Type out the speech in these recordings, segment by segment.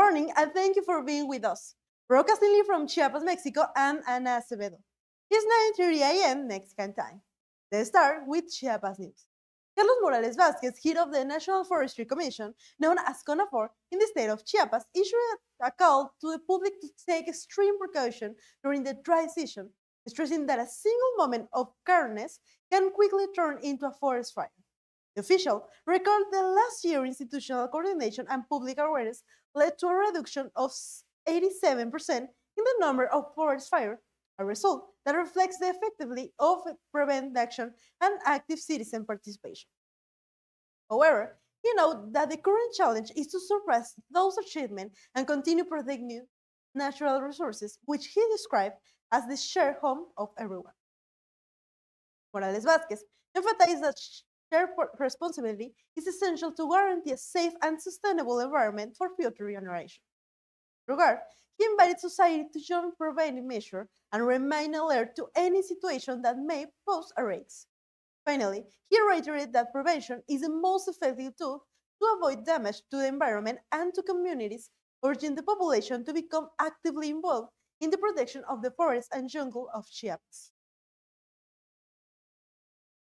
morning, and thank you for being with us. Broadcasting live from Chiapas, Mexico, I'm Ana Acevedo. It's 9:30 a.m. Mexican time. Let's start with Chiapas news. Carlos Morales Vázquez, head of the National Forestry Commission, known as CONAFOR, in the state of Chiapas, issued a call to the public to take extreme precaution during the dry season, stressing that a single moment of carelessness can quickly turn into a forest fire. The official recalled that last year institutional coordination and public awareness led to a reduction of 87% in the number of forest fires, a result that reflects the effectiveness of preventive action and active citizen participation. However, he noted that the current challenge is to surpass those achievements and continue protecting natural resources, which he described as the shared home of everyone. Morales Vázquez emphasized that shared responsibility is essential to guarantee a safe and sustainable environment for future generations. In regard, he invited society to join preventive measures and remain alert to any situation that may pose a risk. Finally, he reiterated that prevention is the most effective tool to avoid damage to the environment and to communities, urging the population to become actively involved in the protection of the forests and jungle of Chiapas.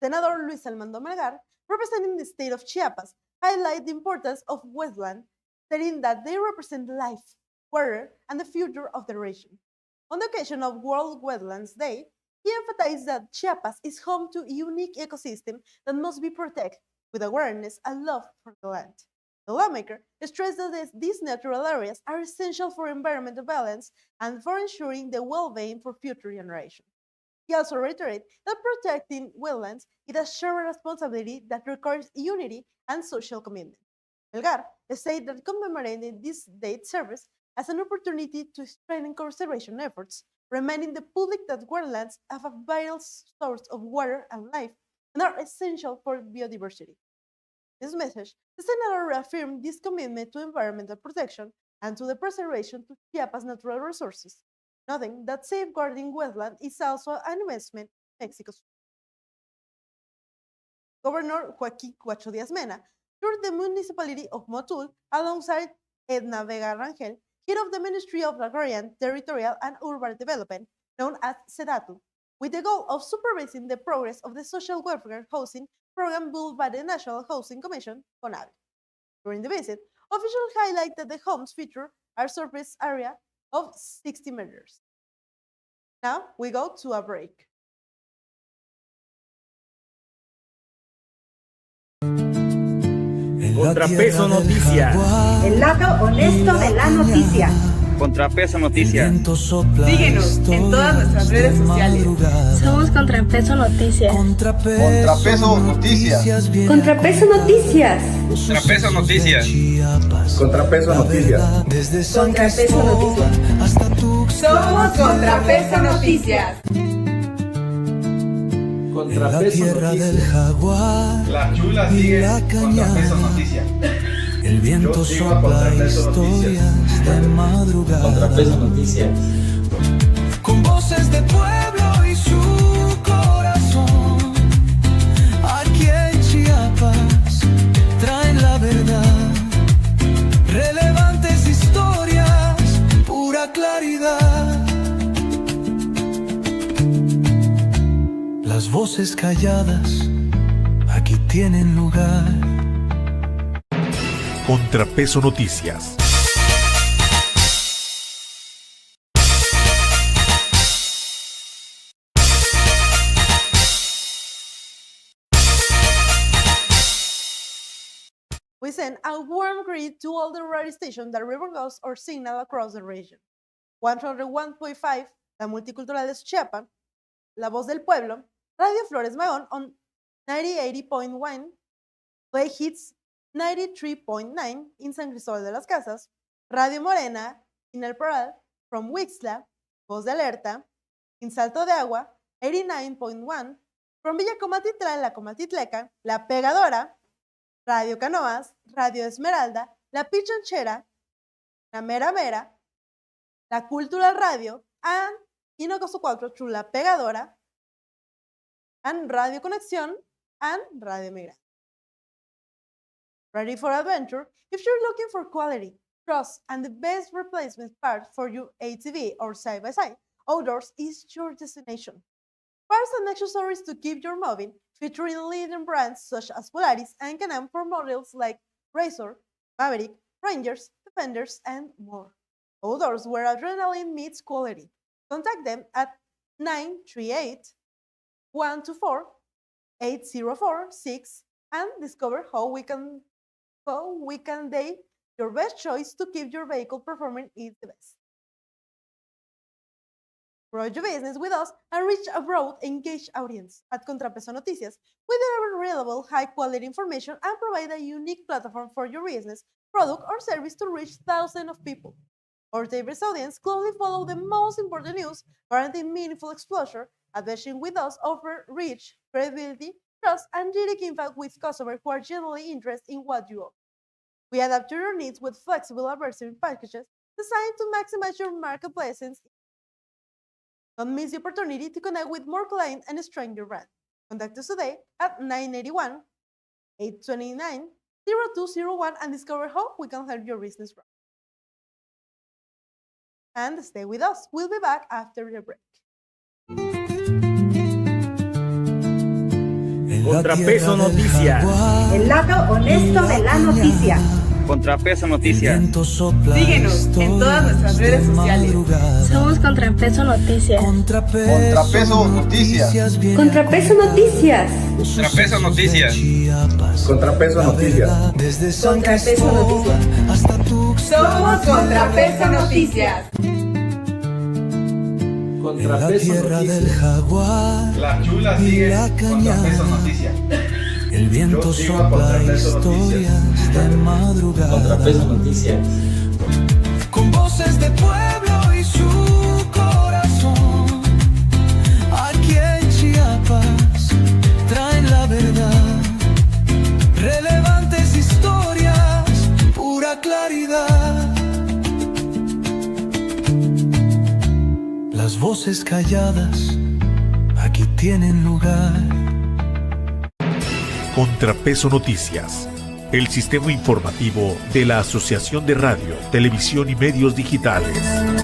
Senator Luis Armando Melgar, representing the state of Chiapas, highlighted the importance of wetlands, stating that they represent life, water, and the future of the region. On the occasion of World Wetlands Day, he emphasized that Chiapas is home to a unique ecosystem that must be protected with awareness and love for the land. The lawmaker stressed that these natural areas are essential for environmental balance and for ensuring the well-being for future generations. He also reiterated that protecting wetlands is a shared responsibility that requires unity and social commitment. Melgar said that commemorating this date serves as an opportunity to strengthen conservation efforts, reminding the public that wetlands have a vital source of water and life and are essential for biodiversity. In this message, the Senator reaffirmed this commitment to environmental protection and to the preservation of Chiapas' natural resources, noting that safeguarding wetlands is also an investment in Mexico's. Governor Joaquín Cuacho Díaz Mena toured the municipality of Motul alongside Edna Vega Rangel, head of the Ministry of Agrarian, Territorial, and Urban Development, known as SEDATU, with the goal of supervising the progress of the social welfare housing program built by the National Housing Commission, CONAFOR. During the visit, officials highlighted that the homes feature a surface area of 60 meters. Now we go to a break. ContraPeso Noticias. El lado honesto de la noticia. ContraPeso Noticias. Síguenos en todas nuestras redes sociales. Somos ContraPeso Noticias. ContraPeso Noticias. ContraPeso Noticias. ContraPeso Noticias. ContraPeso Noticias. ContraPeso Noticias. Hasta Tuxtla. Somos ContraPeso Noticias. ContraPeso Noticias. La chula sigue ContraPeso Noticias. El viento sopla historias de madrugada. ContraPeso Noticias. Con voces de pueblo y su corazón. Aquí en Chiapas traen la verdad. Relevantes historias, pura claridad. Las voces calladas aquí tienen lugar. ContraPeso Noticias. We send a warm greet to all the radio stations that reproduce our signal across the region. 101.5, la multicultural de Chiapas, La Voz del Pueblo, Radio Flores Magón on 98.1, Play Hits 93.9 in San Cristóbal de las Casas, Radio Morena in El Parral, from Tuxtla, Voz de Alerta, in Salto de Agua 89.1, from Villa Comatitla, La Comatitleca, La Pegadora, Radio Canoas, Radio Esmeralda, La Pichanchera, La Mera Mera, La Cultural Radio, and Hinojosa 4 through La Pegadora, and Radio Conexión, and Radio Migrante. Ready for adventure? If you're looking for quality, trust, and the best replacement part for your ATV or side-by-side, outdoors is your destination. Parts and accessories to keep your moving, featuring leading brands such as Polaris and Can-Am for models like Razor, Maverick, Rangers, Defenders, and more. Outdoors where adrenaline meets quality. Contact them at 938 124 8046 and discover how we can day your best choice to keep your vehicle performing its best. Grow your business with us and reach a broad, engaged audience at ContraPeso Noticias. We deliver reliable, high-quality information and provide a unique platform for your business, product, or service to reach thousands of people. Our diverse audience closely follow the most important news, guaranteeing meaningful exposure. Adventuring with us offer reach, credibility, trust, and direct impact with customers who are genuinely interested in what you offer. We adapt to your needs with flexible advertising packages designed to maximize your market presence. Don't miss the opportunity to connect with more clients and strengthen your brand. Contact us today at 981 829 0201 and discover how we can help your business grow. And stay with us. We'll be back after the break. ContraPeso Noticias. El lado honesto de la noticia. ContraPeso Noticias. Síguenos en todas nuestras redes sociales. Somos ContraPeso Noticias. ContraPeso Noticias. ContraPeso Noticias. ContraPeso Noticias. ContraPeso Noticias. ContraPeso Noticias. Hasta Tuxtla, Somos ContraPeso Noticias. en la tierra del jaguar. La chula sigue ContraPeso Noticias. El viento Yo sigo sopla ContraPeso historias de madrugada. ContraPeso Noticias. Con voces de pueblo y su corazón. Aquí en Chiapas traen la verdad. Relevantes historias, pura claridad. Las voces calladas aquí tienen lugar. ContraPeso Noticias, el sistema informativo de la Asociación de Radio, Televisión y Medios Digitales.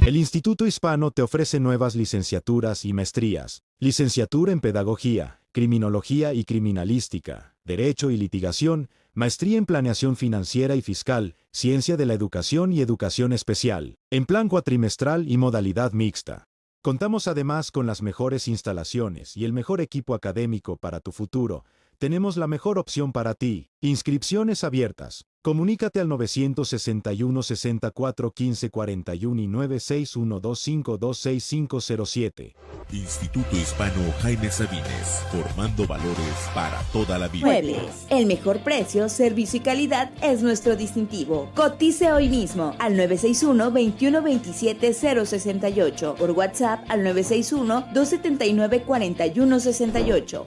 El Instituto Hispano te ofrece nuevas licenciaturas y maestrías. Licenciatura en Pedagogía, Criminología y Criminalística, Derecho y Litigación, Maestría en Planeación Financiera y Fiscal, Ciencia de la Educación y Educación Especial, en plan cuatrimestral y modalidad mixta. Contamos además con las mejores instalaciones y el mejor equipo académico para tu futuro. Tenemos la mejor opción para ti. Inscripciones abiertas. Comunícate al 961 64 15 41 y 961252507. Instituto Hispano Jaime Sabines, formando valores para toda la vida. Muebles. El mejor precio, servicio y calidad es nuestro distintivo. Cotice hoy mismo al 961-2127-068. Por WhatsApp al 961-279-4168.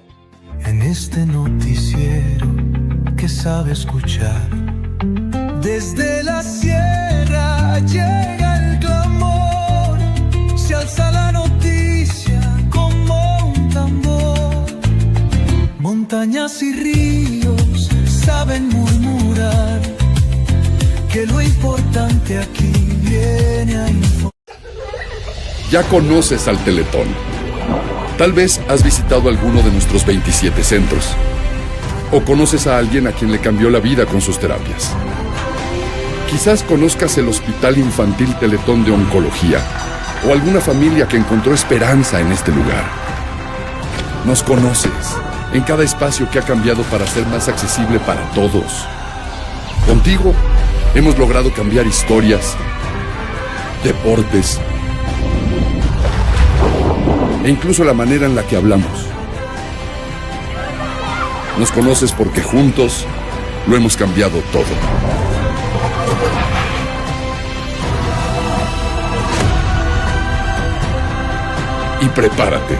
En este noticiero que sabe escuchar, desde la sierra llega el clamor, se alza la noticia como un tambor. Montañas y ríos saben murmurar que lo importante aquí viene a informar. Ya conoces al Teletón. Tal vez has visitado alguno de nuestros 27 centros. O conoces a alguien a quien le cambió la vida con sus terapias. Quizás conozcas el Hospital Infantil Teletón de Oncología o alguna familia que encontró esperanza en este lugar. Nos conoces en cada espacio que ha cambiado para ser más accesible para todos. Contigo hemos logrado cambiar historias, deportes e incluso la manera en la que hablamos. Nos conoces porque juntos lo hemos cambiado todo. Y prepárate,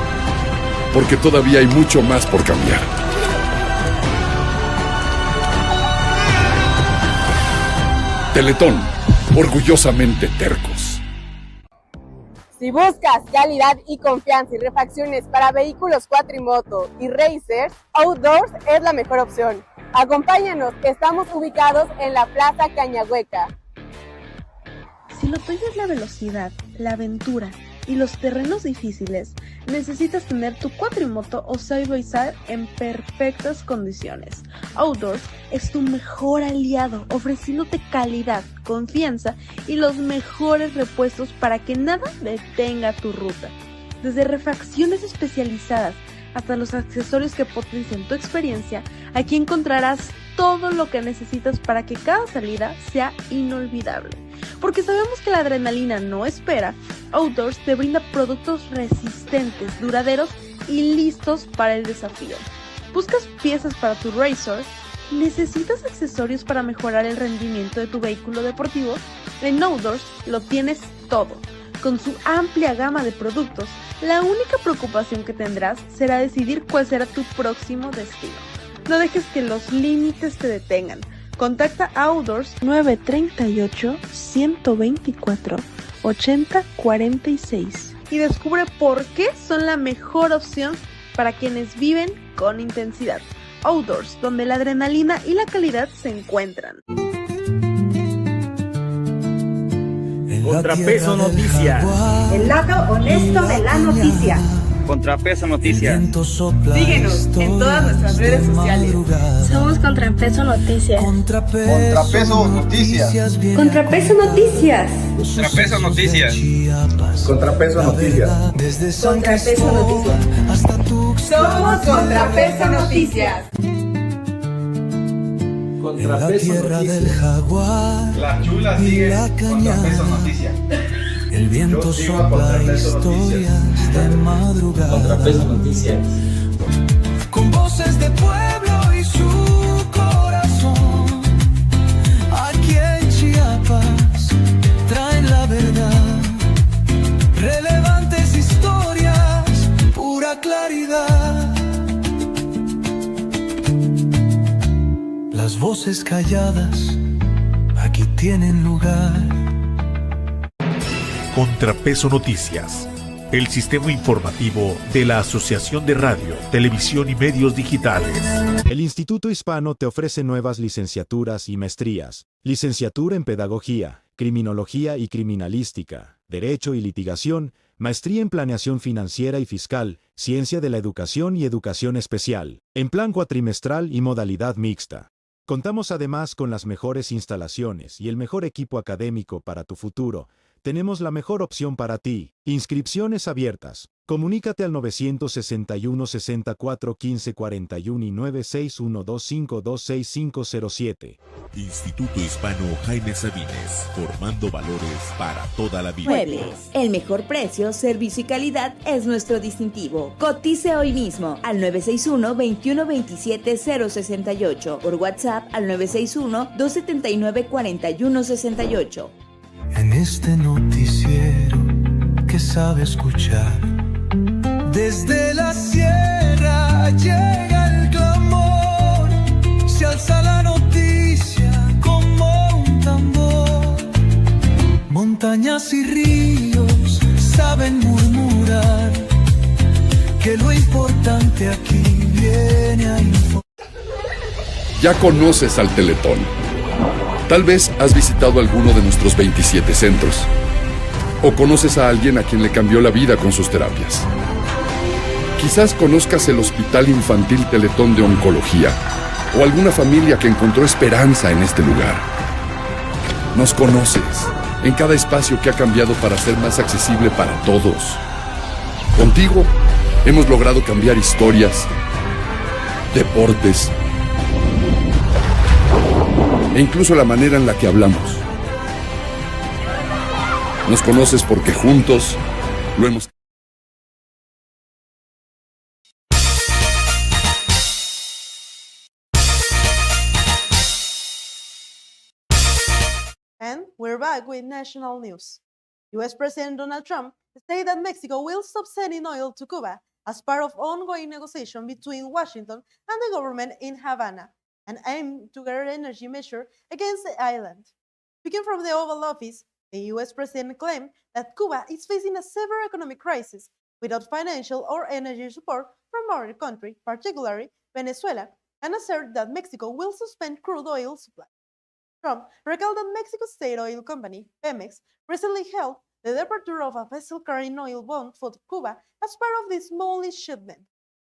porque todavía hay mucho más por cambiar. Teletón, orgullosamente tercos. Si buscas calidad y confianza y refacciones para vehículos cuatrimoto y racers, Outdoors es la mejor opción. Acompáñanos, estamos ubicados en la Plaza Cañahueca. Si lo tuyo es la velocidad, la aventura y los terrenos difíciles, necesitas tener tu cuatrimoto o side-by-side en perfectas condiciones. Outdoors es tu mejor aliado, ofreciéndote calidad, confianza y los mejores repuestos para que nada detenga tu ruta. Desde refacciones especializadas hasta los accesorios que potencian tu experiencia, aquí encontrarás todo lo que necesitas para que cada salida sea inolvidable. Porque sabemos que la adrenalina no espera, Outdoors te brinda productos resistentes, duraderos y listos para el desafío. ¿Buscas piezas para tu Racer? ¿Necesitas accesorios para mejorar el rendimiento de tu vehículo deportivo? En Outdoors lo tienes todo. Con su amplia gama de productos, la única preocupación que tendrás será decidir cuál será tu próximo destino. No dejes que los límites te detengan. Contacta a Outdoors 938-124-8046 y descubre por qué son la mejor opción para quienes viven con intensidad. Outdoors, donde la adrenalina y la calidad se encuentran. ContraPeso Noticias. El lado honesto de la noticia. ContraPeso Noticias. Síguenos en todas nuestras redes sociales. Somos ContraPeso Noticias. ContraPeso Noticias. ContraPeso Noticias. ContraPeso Noticias. ContraPeso Noticias. ContraPeso Noticias. Hasta Tuxtla, Somos ContraPeso Noticias. en la tierra del jaguar. La chula sigue la ContraPeso cañada. Noticias. El viento Yo sigo a sopla ContraPeso historias de madrugada. ContraPeso Noticias. Con voces de pueblo y su corazón. Aquí en Chiapas traen la verdad. Relevantes historias, pura claridad. Las voces calladas aquí tienen lugar. ContraPeso Noticias, el sistema informativo de la Asociación de Radio, Televisión y Medios Digitales. El Instituto Hispano te ofrece nuevas licenciaturas y maestrías. Licenciatura en Pedagogía, Criminología y Criminalística, Derecho y Litigación, Maestría en Planeación Financiera y Fiscal, Ciencia de la Educación y Educación Especial, en plan cuatrimestral y modalidad mixta. Contamos además con las mejores instalaciones y el mejor equipo académico para tu futuro. Tenemos la mejor opción para ti. Inscripciones abiertas. Comunícate al 961 64 15 41 y 96125266507. Instituto Hispano Jaime Sabines, formando valores para toda la vida. Muebles. El mejor precio, servicio y calidad es nuestro distintivo. Cotice hoy mismo al 961-2127-068. Por WhatsApp al 961-279-4168. En este noticiero que sabe escuchar, desde la sierra llega el clamor, se alza la noticia como un tambor. Montañas y ríos saben murmurar que lo importante aquí viene a informar. Ya conoces al Teletón. Tal vez has visitado alguno de nuestros 27 centros. O conoces a alguien a quien le cambió la vida con sus terapias. Quizás conozcas el Hospital Infantil Teletón de Oncología o alguna familia que encontró esperanza en este lugar. Nos conoces en cada espacio que ha cambiado para ser más accesible para todos. Contigo hemos logrado cambiar historias, deportes e incluso la manera en la que hablamos. Nos conoces porque juntos lo hemos... And we're back with national news. US President Donald Trump stated that Mexico will stop sending oil to Cuba as part of ongoing negotiation between Washington and the government in Havana, and aim to get an energy measure against the island. Speaking from the Oval Office, the US President claimed that Cuba is facing a severe economic crisis without financial or energy support from our country, particularly Venezuela, and asserted that Mexico will suspend crude oil supply. Trump recalled that Mexico's state oil company, Pemex, recently held the departure of a vessel carrying oil bound for Cuba as part of this small shipment.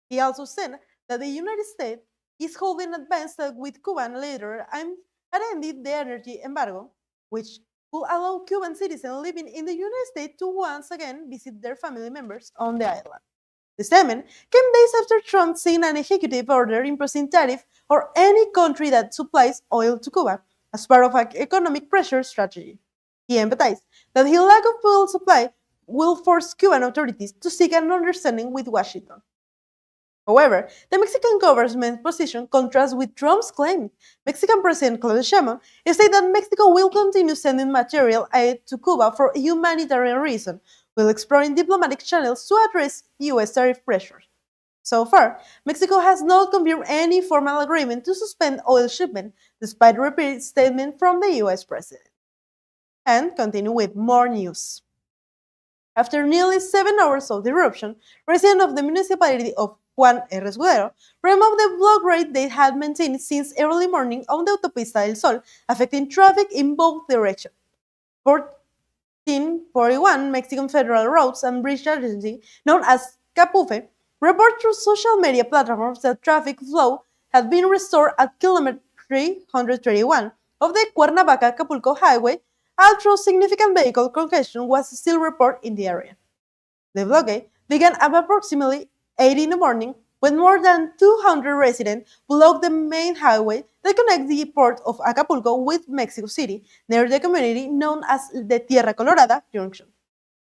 He also said that the United States is holding advanced talks with Cuban leaders aimed at ending the energy embargo, which could allow Cuban citizens living in the United States to once again visit their family members on the island. The statement came days after Trump signed an executive order imposing tariff on any country that supplies oil to Cuba as part of an economic pressure strategy. He emphasized that his lack of fuel supply will force Cuban authorities to seek an understanding with Washington. However, the Mexican government's position contrasts with Trump's claim. Mexican President Claudia Sheinbaum stated that Mexico will continue sending material aid to Cuba for humanitarian reasons, while exploring diplomatic channels to address U.S. tariff pressures. So far, Mexico has not confirmed any formal agreement to suspend oil shipment, despite repeated statements from the U.S. president. And continue with more news. After nearly 7 hours of the eruption, residents of the municipality of Juan R. Escudero removed the blockade they had maintained since early morning on the Autopista del Sol, affecting traffic in both directions. 1441 Mexican Federal Roads and Bridge Agency, known as CAPUFE, report through social media platforms that traffic flow had been restored at kilometer 331 of the Cuernavaca-Acapulco highway, although significant vehicle congestion was still reported in the area. The blockade began at approximately 8 in the morning when more than 200 residents blocked the main highway that connects the port of Acapulco with Mexico City near the community known as the Tierra Colorada Junction.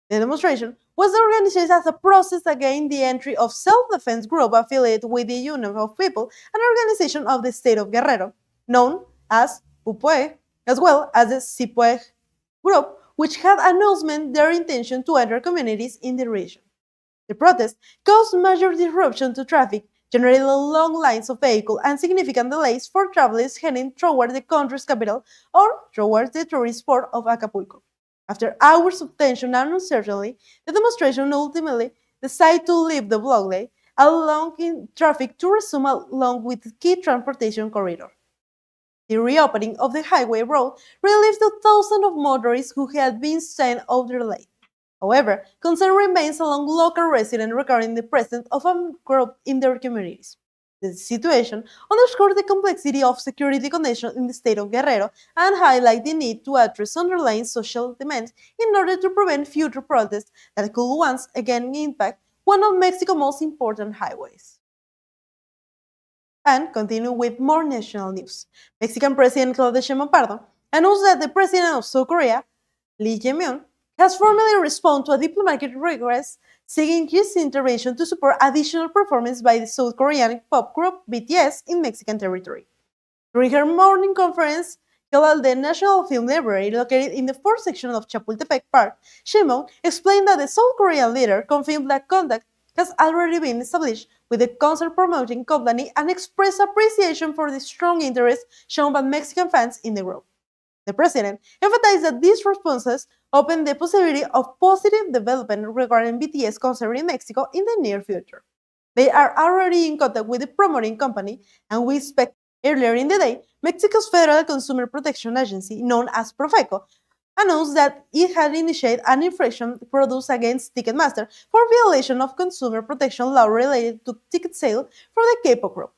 The demonstration was organized as a protest against the entry of self-defense group affiliated with the Union of People, an organization of the state of Guerrero, known as UPOE, as well as the CIPOE group, which had announced their intention to enter communities in the region. The protest caused major disruption to traffic, generating long lines of vehicles and significant delays for travelers heading toward the country's capital or towards the tourist port of Acapulco. After hours of tension and uncertainty, the demonstration ultimately decided to leave the blockade, allowing traffic to resume along with key transportation corridors. The reopening of the highway road relieved the thousands of motorists who had been sent off their lane. However, concern remains among local residents regarding the presence of a group in their communities. The situation underscores the complexity of security conditions in the state of Guerrero and highlights the need to address underlying social demands in order to prevent future protests that could once again impact one of Mexico's most important highways. And continue with more national news. Mexican President Claudia Sheinbaum announced that the President of South Korea, Lee Jae-myung, has formally responded to a diplomatic request seeking his intervention to support additional performance by the South Korean pop group BTS in Mexican territory. During her morning conference held at the National Film Library located in the fourth section of Chapultepec Park, Sheinbaum explained that the South Korean leader confirmed that contact has already been established with the concert-promoting company and expressed appreciation for the strong interest shown by Mexican fans in the group. The president emphasized that these responses open the possibility of positive development regarding BTS concert in Mexico in the near future. They are already in contact with the promoting company, and we expect earlier in the day, Mexico's Federal Consumer Protection Agency, known as Profeco, announced that it had initiated an infraction produced against Ticketmaster for violation of consumer protection law related to ticket sale for the K-pop group.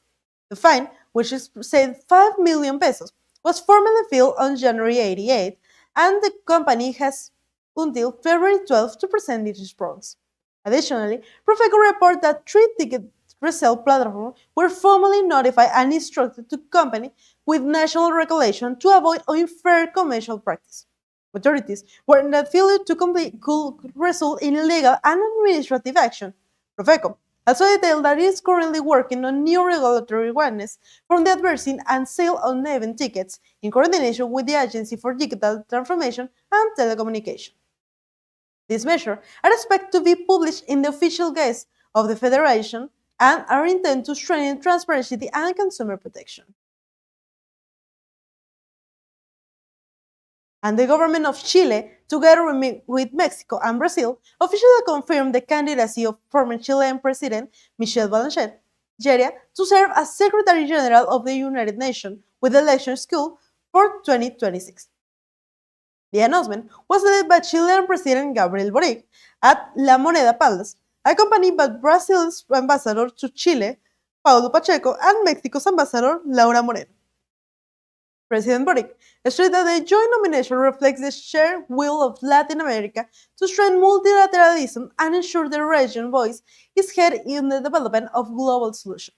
The fine, which is said 5 million pesos, was formally filed on January 88, and the company has until February 12 to present its response. Additionally, Profeco reported that 3 ticket resale platforms were formally notified and instructed to comply with national regulation to avoid unfair commercial practice. Authorities warned that failure to complete could result in legal and administrative action. Profeco also detailed that it is currently working on new regulatory guidance from the advertising and sale of event tickets in coordination with the Agency for Digital Transformation and Telecommunication. These measures are expected to be published in the official gazette of the Federation and are intended to strengthen transparency and consumer protection. And the government of Chile, together with Mexico and Brazil, officially confirmed the candidacy of former Chilean President Michelle Bachelet to serve as Secretary General of the United Nations, with elections scheduled for 2026. The announcement was led by Chilean President Gabriel Boric at La Moneda Palace, accompanied by Brazil's ambassador to Chile, Paulo Pacheco, and Mexico's ambassador, Laura Moreno. President Boric stressed that the joint nomination reflects the shared will of Latin America to strengthen multilateralism and ensure the region's voice is heard in the development of global solutions.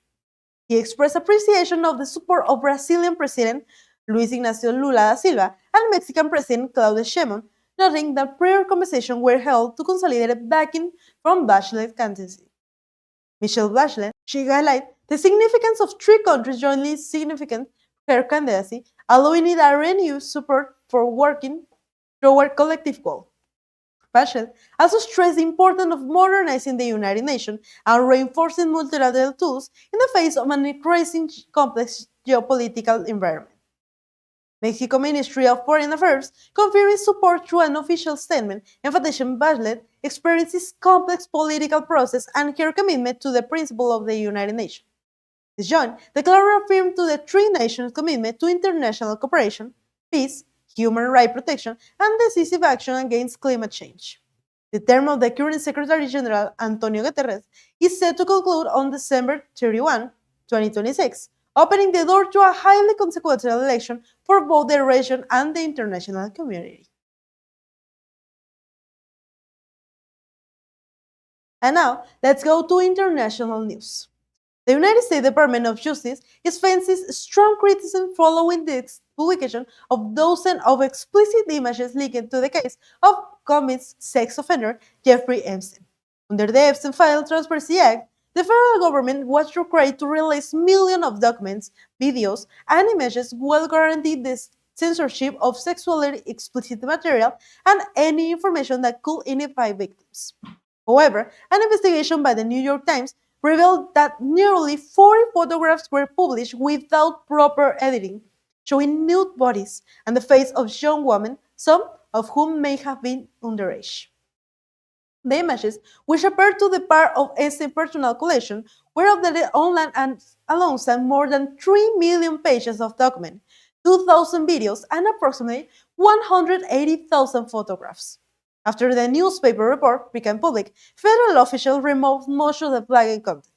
He expressed appreciation of the support of Brazilian President Luis Ignacio Lula da Silva and Mexican President Claudia Sheinbaum, noting that prior conversations were held to consolidate backing from Bachelet's candidacy. Michelle Bachelet, she highlighted the significance of three countries jointly significant her candidacy, allowing it a renewed support for working toward collective goal. Bachelet also stressed the importance of modernizing the United Nations and reinforcing multilateral tools in the face of an increasingly complex geopolitical environment. Mexico Ministry of Foreign Affairs confirmed its support through an official statement, emphasizing Bachelet's experience in complex political process and her commitment to the principle of the United Nations. This joint declaration affirmed to the three nations' commitment to international cooperation, peace, human rights protection, and decisive action against climate change. The term of the current Secretary General, Antonio Gutiérrez, is set to conclude on December 31, 2026, opening the door to a highly consequential election for both the region and the international community. And now, let's go to international news. The United States Department of Justice is facing strong criticism following the publication of dozens of explicit images linked to the case of convicted sex offender Jeffrey Epstein. Under the Epstein File Transparency Act, the federal government was required to release millions of documents, videos, and images while guaranteeing the censorship of sexually explicit material and any information that could identify victims. However, an investigation by the New York Times revealed that nearly 40 photographs were published without proper editing, showing nude bodies and the face of young women, some of whom may have been underage. The images, which appeared to be part of Epstein's personal collection, were updated online and alongside more than 3 million pages of documents, 2,000 videos, and approximately 180,000 photographs. After the newspaper report became public, federal officials removed most of the flagging content.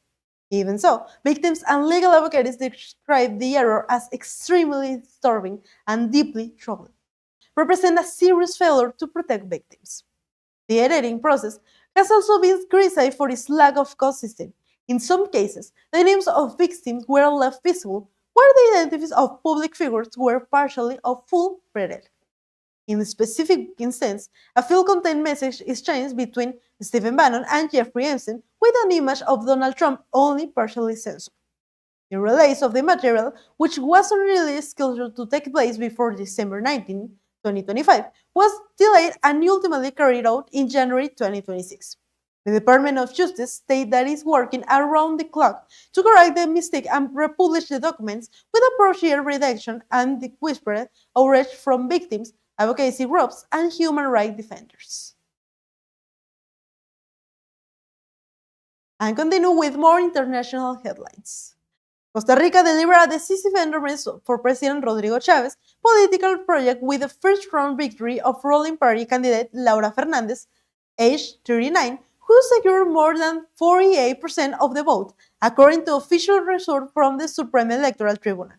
Even so, victims and legal advocates described the error as extremely disturbing and deeply troubling, representing a serious failure to protect victims. The editing process has also been criticized for its lack of consistency. In some cases, the names of victims were left visible, where the identities of public figures were partially or full printed. In the specific instance, a field-contained message exchanged between Stephen Bannon and Jeffrey Epstein with an image of Donald Trump only partially censored. The release of the material, which was originally scheduled to take place before December 19, 2025, was delayed and ultimately carried out in January 2026. The Department of Justice stated that it is working around the clock to correct the mistake and republish the documents with appropriate redaction and the whispered outrage from victims, advocacy groups, and human rights defenders. And continue with more international headlines. Costa Rica delivered a decisive endorsement for President Rodrigo Chavez's political project with the first-round victory of ruling party candidate Laura Fernandez, age 39, who secured more than 48% of the vote, according to official results from the Supreme Electoral Tribunal.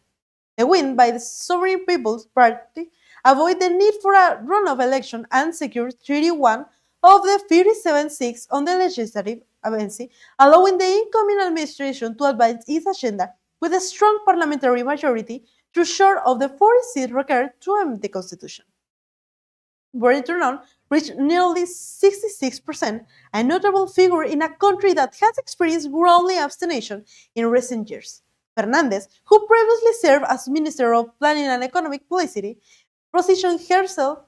The win by the Sovereign People's Party avoided the need for a runoff election and secured 31 of the 37 seats on the legislative assembly, allowing the incoming administration to advance its agenda with a strong parliamentary majority through short of the 40 seats required to amend the constitution. Voter turnout reached nearly 66%, a notable figure in a country that has experienced growing abstention in recent years. Fernandez, who previously served as Minister of Planning and Economic Policy, positioned herself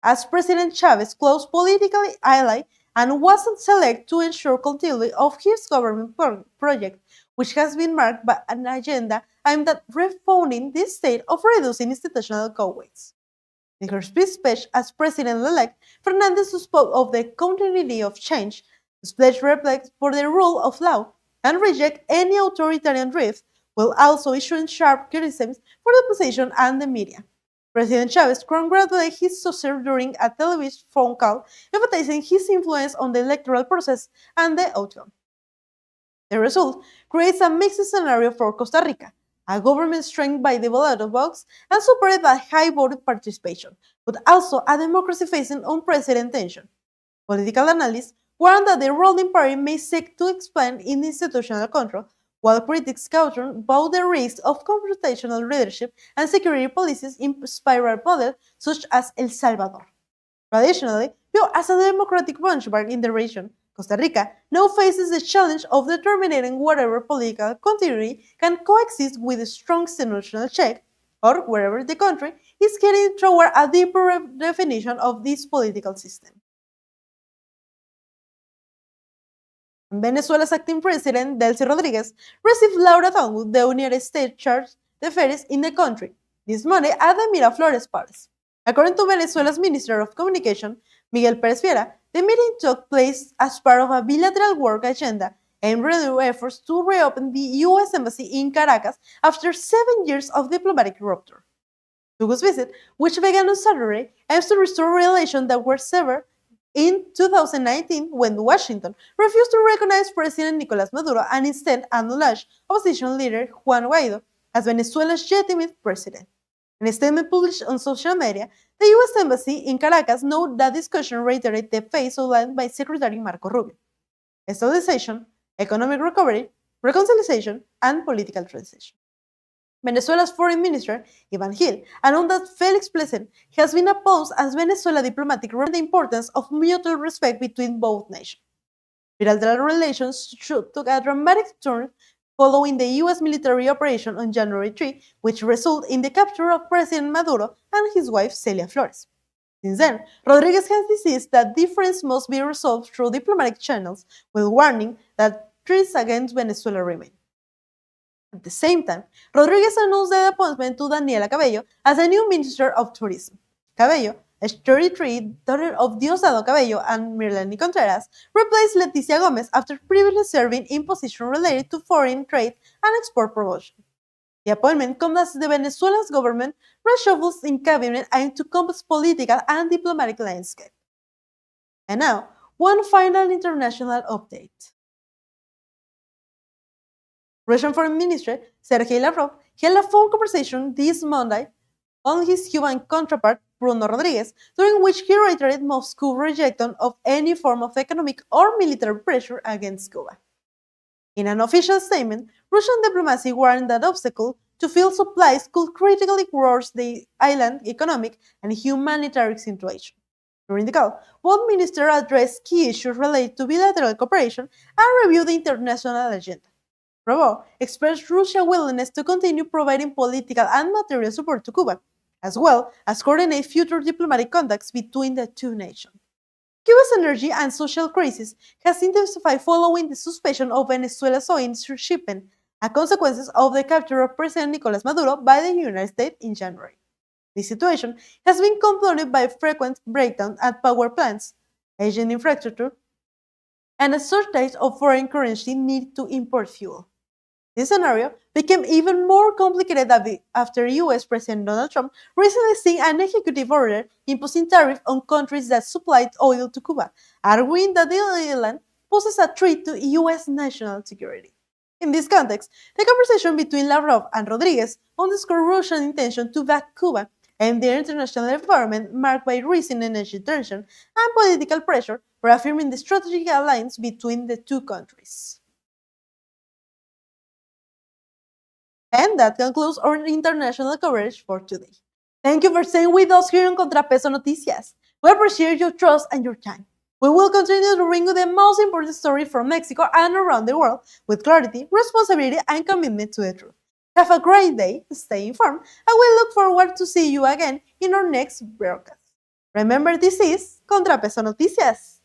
as President Chavez's close political ally and wasn't selected to ensure continuity of his government project, which has been marked by an agenda aimed at reforming the state of reducing institutional co-weights. In her speech as president-elect, Fernandez spoke of the continuity of change, pledged respect for the rule of law, and reject any authoritarian drift, while also issuing sharp criticisms for the opposition and the media. President Chavez congratulated his successor during a televised phone call, emphasizing his influence on the electoral process and the outcome. The result creates a mixed scenario for Costa Rica, a government strengthened by the ballot box and supported by high voter participation, but also a democracy facing unprecedented tension. Political analysts warn that the ruling party may seek to expand in institutional control, while critics caution about the risk of confrontational leadership and security policies in spiral models such as El Salvador. Traditionally viewed as a democratic benchmark in the region, Costa Rica now faces the challenge of determining whether political continuity can coexist with a strong institutional check, or wherever the country is heading toward a deeper definition of this political system. Venezuela's acting president, Delcy Rodriguez, received Laura Tongu, the United States charged affairs in the country, this Monday at the Miraflores Palace. According to Venezuela's Minister of Communication, Miguel Pérez Viera, the meeting took place as part of a bilateral work agenda and renewed efforts to reopen the U.S. Embassy in Caracas after 7 years of diplomatic rupture. Tongu's visit, which began on Saturday, aims to restore relations that were severed in 2019 when Washington refused to recognize President Nicolás Maduro and instead acknowledged opposition leader Juan Guaidó as Venezuela's legitimate president. In a statement published on social media, the U.S. Embassy in Caracas noted that discussion reiterated the phase outlined by Secretary Marco Rubio: stabilization, economic recovery, reconciliation, and political transition. Venezuela's Foreign Minister, Ivan Gil, announced that Félix Pleasant has been appointed as Venezuela diplomatic representing the importance of mutual respect between both nations. Bilateral relations took a dramatic turn following the U.S. military operation on January 3, which resulted in the capture of President Maduro and his wife Celia Flores. Since then, Rodriguez has insisted that differences must be resolved through diplomatic channels, while warning that threats against Venezuela remain. At the same time, Rodriguez announced the appointment to Daniela Cabello as the new Minister of Tourism. Cabello, a 33, daughter of Diosdado Cabello and Mirlani Contreras, replaced Leticia Gomez after previously serving in positions related to foreign trade and export promotion. The appointment comes as the Venezuela's government reshuffles in cabinet aimed to compass political and diplomatic landscape. And now, one final international update. Russian Foreign Minister Sergei Lavrov held a phone conversation this Monday on his Cuban counterpart Bruno Rodriguez, during which he reiterated Moscow's rejection of any form of economic or military pressure against Cuba. In an official statement, Russian diplomacy warned that obstacles to fuel supplies could critically worsen the island's economic and humanitarian situation. During the call, both ministers addressed key issues related to bilateral cooperation and reviewed the international agenda. Provo expressed Russia's willingness to continue providing political and material support to Cuba, as well as coordinate future diplomatic contacts between the two nations. Cuba's energy and social crisis has intensified following the suspension of Venezuela's oil shipment, a consequence of the capture of President Nicolás Maduro by the United States in January. This situation has been compounded by frequent breakdowns at power plants, aging infrastructure, and a shortage of foreign currency needed to import fuel. This scenario became even more complicated after U.S. President Donald Trump recently signed an executive order imposing tariffs on countries that supplied oil to Cuba, arguing that the island poses a threat to U.S. national security. In this context, the conversation between Lavrov and Rodriguez underscored Russia's intention to back Cuba and the international environment marked by recent energy tension and political pressure, reaffirming the strategic alliance between the two countries. And that concludes our international coverage for today. Thank you for staying with us here on ContraPeso Noticias. We appreciate your trust and your time. We will continue to bring you the most important stories from Mexico and around the world with clarity, responsibility, and commitment to the truth. Have a great day, stay informed, and we look forward to see you again in our next broadcast. Remember, this is ContraPeso Noticias.